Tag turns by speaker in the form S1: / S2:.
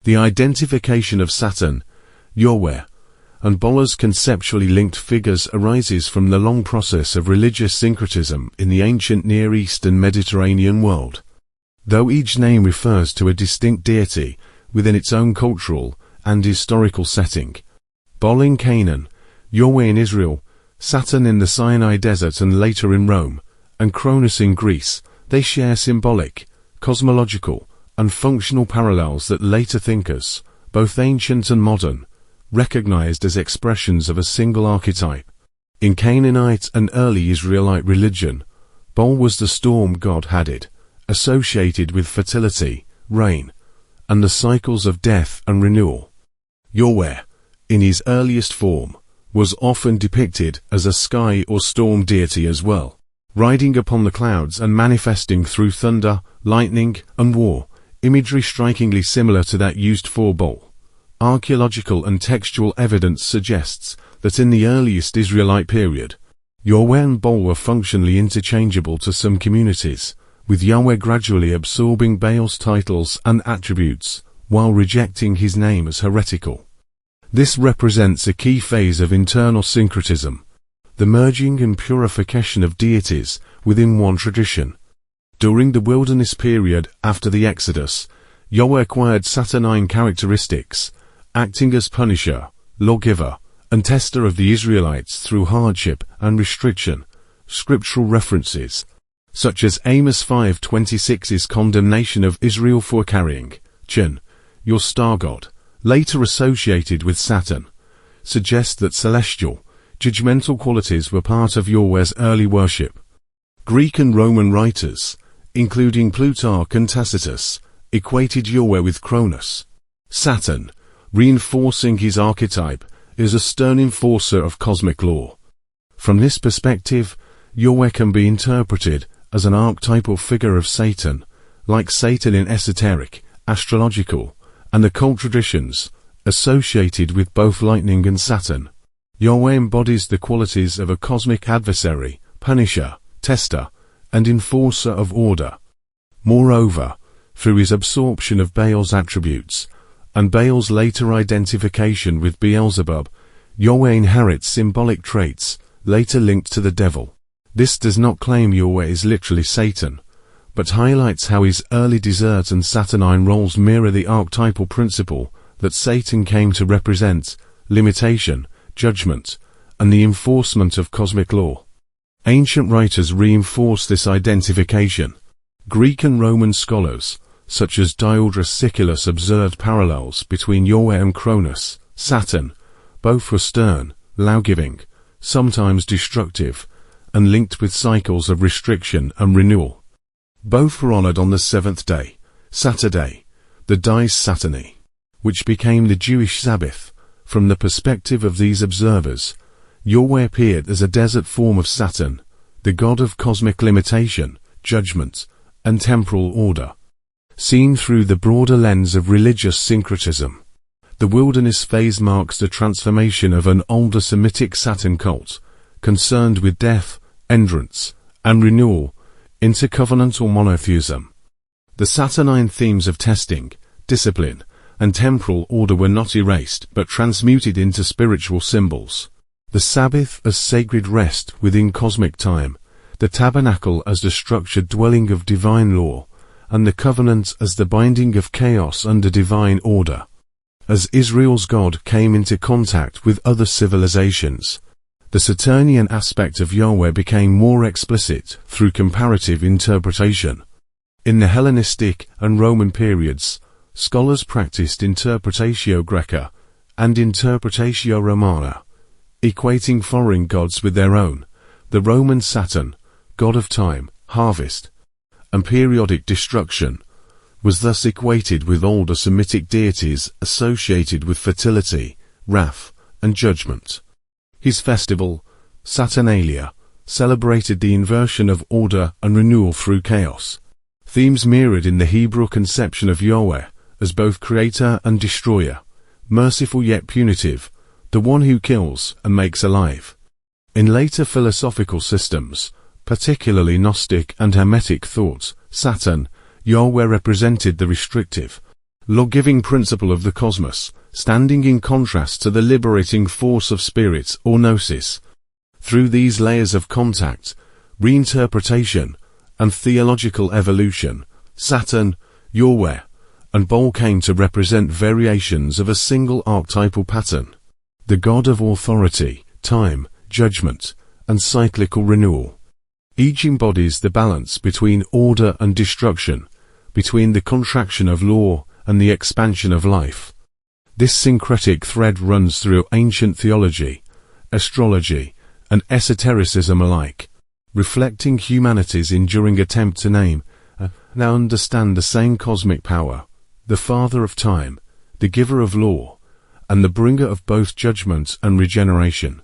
S1: The identification of Saturn, 𝗏𝗏, and 𝗏𝗏's conceptually linked figures arises from the long process of religious syncretism in the ancient Near East and Mediterranean world. Though each name refers to a distinct deity within its own cultural and historical setting, Baal in Canaan, 𝗏𝗏 in Israel, Saturn in the Sinai desert and later in Rome, and Cronus in Greece, they share symbolic, cosmological, and functional parallels that later thinkers, both ancient and modern, recognized as expressions of a single archetype. In Canaanite and early Israelite religion, Baal was the storm god Hadad, associated with fertility, rain, and the cycles of death and renewal. 𝗏𝗏, in his earliest form, was often depicted as a sky or storm deity as well, riding upon the clouds and manifesting through thunder, lightning, and war, imagery strikingly similar to that used for Baal. Archaeological and textual evidence suggests that in the earliest Israelite period, 𝗏𝗏 and Baal were functionally interchangeable to some communities, with 𝗏𝗏 gradually absorbing Baal's titles and attributes, while rejecting his name as heretical. This represents a key phase of internal syncretism, the merging and purification of deities within one tradition. During the wilderness period after the Exodus, 𝗏𝗏 acquired Saturnine characteristics, acting as punisher, lawgiver, and tester of the Israelites through hardship and restriction. Scriptural references, such as Amos 5:26's condemnation of Israel for carrying 𝗏𝗏, your star god, later associated with Saturn, suggest that celestial, judgmental qualities were part of 𝗏𝗏's early worship. Greek and Roman writers, including Plutarch and Tacitus, equated 𝗏𝗏 with Cronus, Saturn, reinforcing his archetype as a stern enforcer of cosmic law. From this perspective, 𝗏𝗏 can be interpreted as an archetypal figure of Satan, like Satan in esoteric, astrological, and occult traditions, associated with both lightning and Saturn. 𝗏𝗏 embodies the qualities of a cosmic adversary, punisher, tester, and enforcer of order. Moreover, through his absorption of Baal's attributes, and Baal's later identification with Beelzebub, 𝗏𝗏 inherits symbolic traits, later linked to the devil. This does not claim 𝗏𝗏 is literally Satan, but highlights how his early desert and Saturnine roles mirror the archetypal principle that Satan came to represent: limitation, judgment, and the enforcement of cosmic law. Ancient writers reinforce this identification. Greek and Roman scholars, such as Diodorus Siculus, observed parallels between 𝗏𝗏 and Cronus, Saturn. Both were stern, law-giving, sometimes destructive, and linked with cycles of restriction and renewal. Both were honored on the seventh day, Saturday, the dies Saturni, which became the Jewish Sabbath. From the perspective of these observers, 𝗏𝗏 appeared as a desert form of Saturn, the god of cosmic limitation, judgment, and temporal order. Seen through the broader lens of religious syncretism, the wilderness phase marks the transformation of an older Semitic Saturn cult, concerned with death, endurance, and renewal, into covenantal monotheism. The Saturnine themes of testing, discipline, and temporal order were not erased but transmuted into spiritual symbols. The Sabbath as sacred rest within cosmic time, the tabernacle as the structured dwelling of divine law, and the covenant as the binding of chaos under divine order. As Israel's God came into contact with other civilizations, the Saturnian aspect of 𝗏𝗏 became more explicit through comparative interpretation. In the Hellenistic and Roman periods, scholars practiced interpretatio Graeca and interpretatio Romana, equating foreign gods with their own. The Roman Saturn, god of time, harvest, and periodic destruction, was thus equated with older Semitic deities associated with fertility, wrath, and judgment. His festival, Saturnalia, celebrated the inversion of order and renewal through chaos. Themes mirrored in the Hebrew conception of 𝗏𝗏 as both creator and destroyer, merciful yet punitive, the one who kills and makes alive. In later philosophical systems, particularly Gnostic and Hermetic thought, Saturn, 𝗏𝗏 represented the restrictive, law-giving principle of the cosmos, standing in contrast to the liberating force of spirit or gnosis. Through these layers of contact, reinterpretation, and theological evolution, Saturn, 𝗧𝗿𝗱𝗏, and 𝗏 came to represent variations of a single archetypal pattern. The god of authority, time, judgment, and cyclical renewal. Each embodies the balance between order and destruction, between the contraction of law and the expansion of life. This syncretic thread runs through ancient theology, astrology, and esotericism alike, reflecting humanity's enduring attempt to name and understand the same cosmic power, the Father of time, the giver of law, and the bringer of both judgment and regeneration.